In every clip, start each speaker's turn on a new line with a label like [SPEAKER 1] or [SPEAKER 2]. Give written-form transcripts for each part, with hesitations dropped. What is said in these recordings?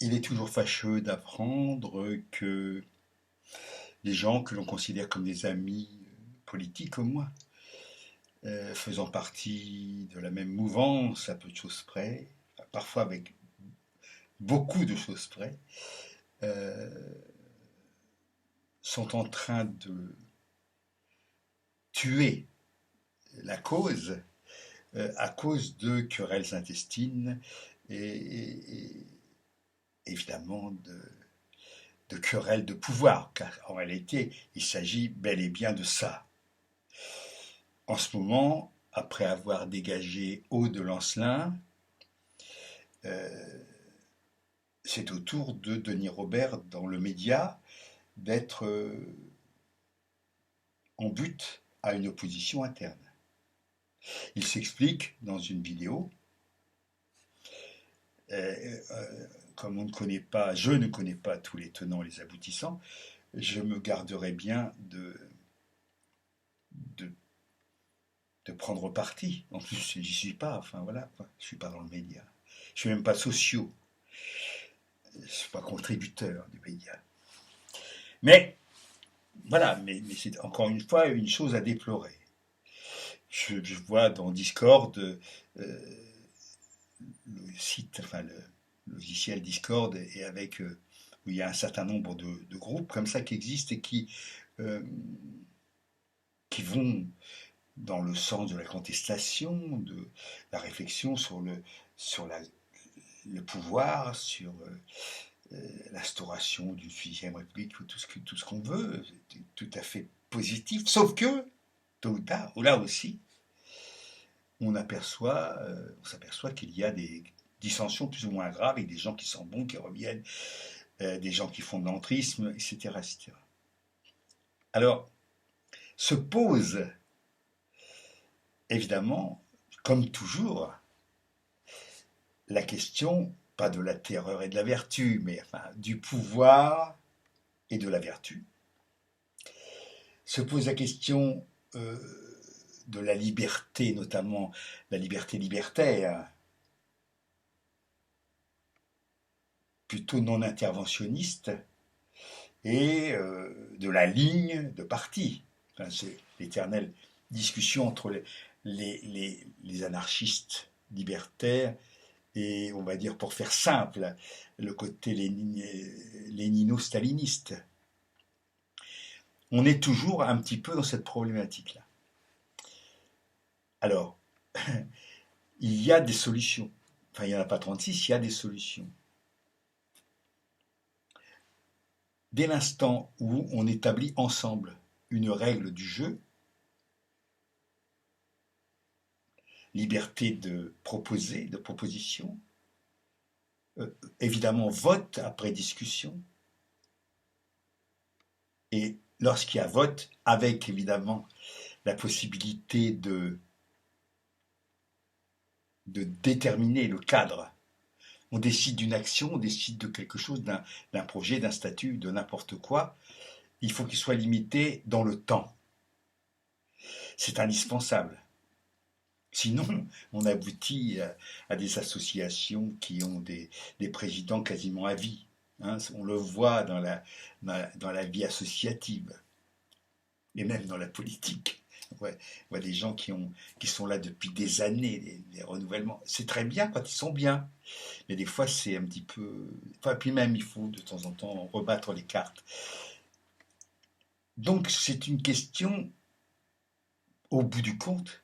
[SPEAKER 1] Il est toujours fâcheux d'apprendre que les gens que l'on considère comme des amis politiques comme moi, faisant partie de la même mouvance à peu de choses près, parfois avec beaucoup de choses près, euh, sont en train de tuer la cause à cause de querelles intestines et évidemment de querelles de pouvoir, car en réalité, il s'agit bel et bien de ça. En ce moment, après avoir dégagé Aude Lancelin, euh, c'est au tour de Denis Robert dans le média d'être en but à une opposition interne. Il s'explique dans une vidéo, comme on ne connaît pas, je ne connais pas tous les tenants et les aboutissants, je me garderai bien de, de prendre parti. En plus, j'y suis pas, enfin voilà, je suis pas dans le média. Je suis même pas socio, je suis pas contributeur du média. Mais voilà, mais c'est encore une fois une chose à déplorer. Je vois dans Discord le site, enfin le logiciel Discord, et avec où il y a un certain nombre de groupes comme ça qui existent et euh, qui vont dans le sens de la contestation, de la réflexion sur le pouvoir, sur l'instauration d'une sixième république, tout ce qu'on veut, tout à fait positif, sauf que, tôt ou tard, ou là aussi, on s'aperçoit qu'il y a des dissensions plus ou moins graves avec des gens qui sont bons, qui reviennent, des gens qui font de l'entrisme, etc., etc. Alors, se pose, évidemment, comme toujours, la question, pas de la terreur et de la vertu, mais enfin, du pouvoir et de la vertu. Se pose la question euh, de la liberté, notamment la liberté libertaire, plutôt non interventionniste, et de la ligne de parti. Enfin, c'est l'éternelle discussion entre les anarchistes libertaires et, on va dire, pour faire simple, le côté lénino-staliniste. On est toujours un petit peu dans cette problématique-là. Alors, il y a des solutions. Enfin, il n'y en a pas 36, il y a des solutions. Dès l'instant où on établit ensemble une règle du jeu, liberté de proposer, de proposition, évidemment vote après discussion, et lorsqu'il y a vote, avec évidemment la possibilité de déterminer le cadre. On décide d'une action, on décide de quelque chose, d'un projet, d'un statut, de n'importe quoi. Il faut qu'il soit limité dans le temps. C'est indispensable. Sinon, on aboutit à des associations qui ont des présidents quasiment à vie. Hein, on le voit dans la vie associative et même dans la politique. On voit des gens qui sont là depuis des années, des renouvellements. C'est très bien quand ils sont bien, mais des fois c'est un petit peu. Enfin, puis même il faut de temps en temps rebattre les cartes. Donc c'est une question, au bout du compte,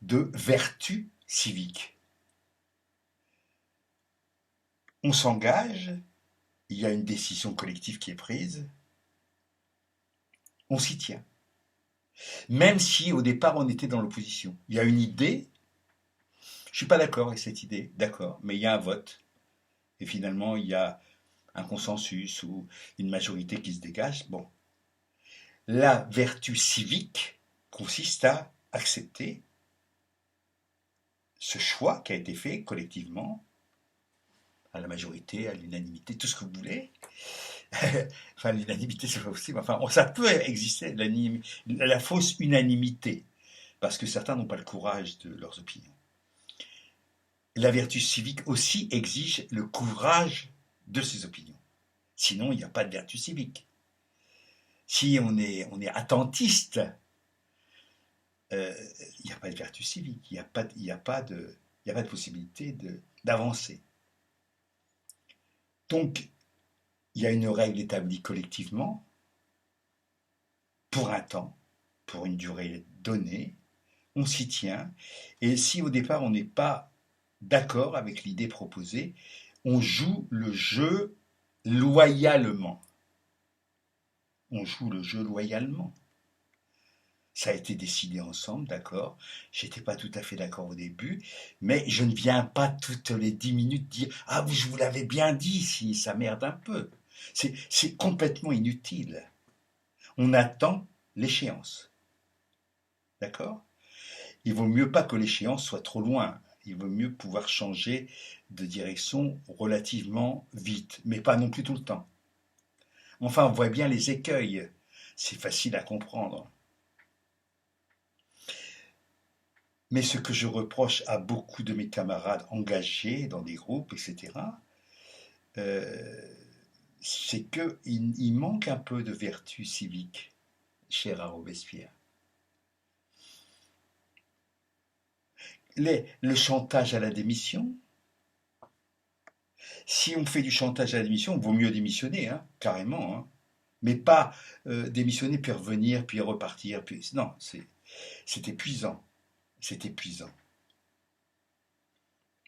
[SPEAKER 1] de vertu civique. On s'engage, il y a une décision collective qui est prise, on s'y tient. Même si au départ on était dans l'opposition. Il y a une idée, je ne suis pas d'accord avec cette idée, d'accord, mais il y a un vote, et finalement il y a un consensus ou une majorité qui se dégage. Bon, la vertu civique consiste à accepter ce choix qui a été fait collectivement, à la majorité, à l'unanimité, tout ce que vous voulez. Enfin, l'unanimité, c'est pas possible. Enfin, ça peut exister, la fausse unanimité, parce que certains n'ont pas le courage de leurs opinions. La vertu civique aussi exige le courage de ses opinions. Sinon, il n'y a pas de vertu civique. Si on est attentiste, il n'y a pas de vertu civique, il y a pas de possibilité d'avancer. Donc, il y a une règle établie collectivement, pour un temps, pour une durée donnée, on s'y tient, et si au départ on n'est pas d'accord avec l'idée proposée, on joue le jeu loyalement. On joue le jeu loyalement. Ça a été décidé ensemble, d'accord. J'étais pas tout à fait d'accord au début, mais je ne viens pas toutes les 10 minutes dire ah je vous l'avais bien dit si ça merde un peu. C'est complètement inutile. On attend l'échéance, d'accord. Il vaut mieux pas que l'échéance soit trop loin. Il vaut mieux pouvoir changer de direction relativement vite, mais pas non plus tout le temps. Enfin, on voit bien les écueils. C'est facile à comprendre. Mais ce que je reproche à beaucoup de mes camarades engagés dans des groupes, etc., euh, c'est qu'il manque un peu de vertu civique, cher à Robespierre. Le chantage à la démission, si on fait du chantage à la démission, il vaut mieux démissionner, hein, carrément, hein, mais pas démissionner puis revenir, puis repartir. Puis... Non, c'est épuisant. C'est épuisant.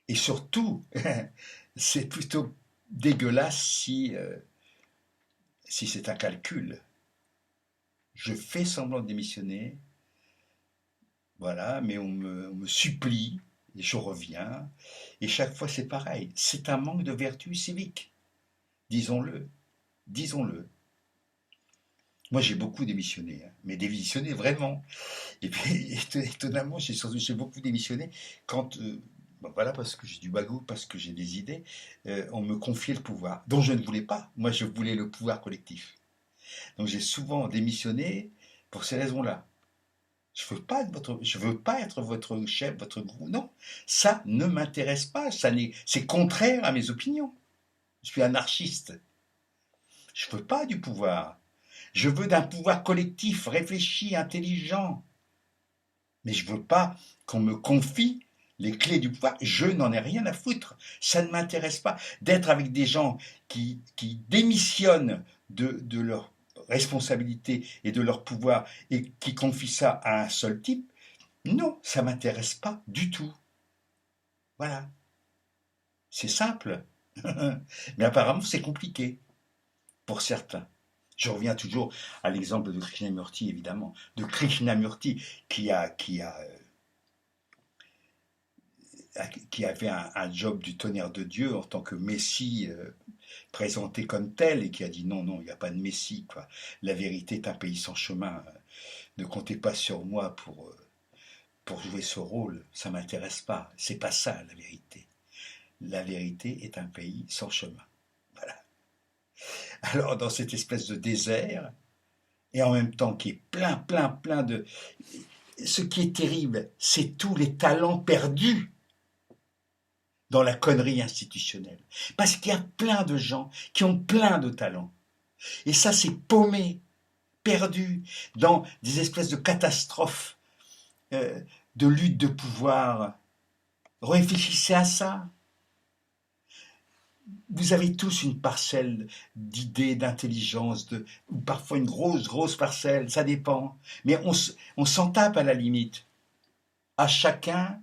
[SPEAKER 1] Et surtout, c'est plutôt dégueulasse si c'est un calcul. Je fais semblant de démissionner, voilà, mais on me supplie, et je reviens, et chaque fois c'est pareil. C'est un manque de vertu civique, disons-le, disons-le. Moi j'ai beaucoup démissionné, hein, mais démissionné vraiment. Et puis étonnamment, j'ai beaucoup démissionné quand, bon, voilà, parce que j'ai du bagou, parce que j'ai des idées, on me confiait le pouvoir, dont je ne voulais pas. Moi je voulais le pouvoir collectif. Donc j'ai souvent démissionné pour ces raisons-là. Je veux pas être votre chef, votre gourou. Non, ça ne m'intéresse pas. C'est contraire à mes opinions. Je suis anarchiste. Je veux pas du pouvoir. Je veux d'un pouvoir collectif, réfléchi, intelligent. Mais je veux pas qu'on me confie les clés du pouvoir. Je n'en ai rien à foutre. Ça ne m'intéresse pas d'être avec des gens qui démissionnent de leur responsabilité et de leur pouvoir et qui confient ça à un seul type. Non, ça m'intéresse pas du tout. Voilà, c'est simple. Mais apparemment, c'est compliqué pour certains. Je reviens toujours à l'exemple de Krishnamurti, évidemment, de Krishnamurti qui avait un job du tonnerre de Dieu en tant que Messie présenté comme tel et qui a dit non, non, il n'y a pas de Messie, quoi. La vérité est un pays sans chemin. Ne comptez pas sur moi pour jouer ce rôle. Ça ne m'intéresse pas. C'est pas ça la vérité. La vérité est un pays sans chemin. Voilà. Alors, dans cette espèce de désert, et en même temps qui est plein, plein, plein de... Ce qui est terrible, c'est tous les talents perdus dans la connerie institutionnelle. Parce qu'il y a plein de gens qui ont plein de talents. Et ça, c'est paumé, perdu, dans des espèces de catastrophes, euh, de lutte de pouvoir. Réfléchissez à ça. Vous avez tous une parcelle d'idées, d'intelligence, ou parfois une grosse, grosse parcelle, ça dépend. Mais on s'en tape à la limite. À chacun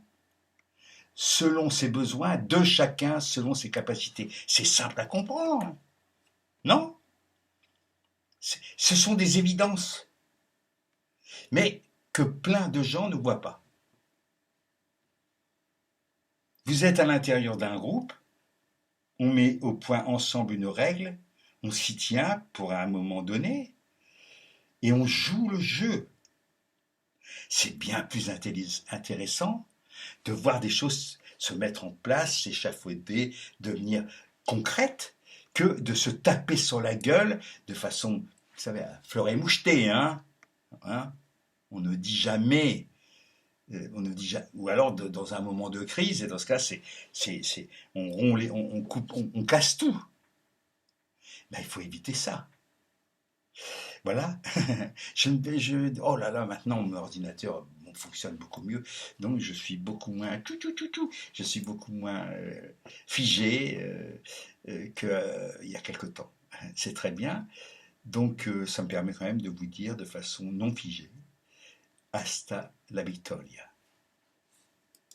[SPEAKER 1] selon ses besoins, de chacun selon ses capacités. C'est simple à comprendre, non? Ce sont des évidences, mais que plein de gens ne voient pas. Vous êtes à l'intérieur d'un groupe, on met au point ensemble une règle, on s'y tient pour un moment donné, et on joue le jeu. C'est bien plus intéressant de voir des choses se mettre en place, s'échafauder, devenir concrètes, que de se taper sur la gueule de façon, vous savez, à fleur et moucheté, hein, on ne dit jamais, ou alors dans un moment de crise, et dans ce cas, on coupe, on casse tout. Ben, il faut éviter ça. Voilà. Oh là là, maintenant mon ordinateur fonctionne beaucoup mieux, donc je suis beaucoup moins je suis beaucoup moins figé qu'il y a quelque temps. C'est très bien. Donc ça me permet quand même de vous dire de façon non figée, hasta la victoria.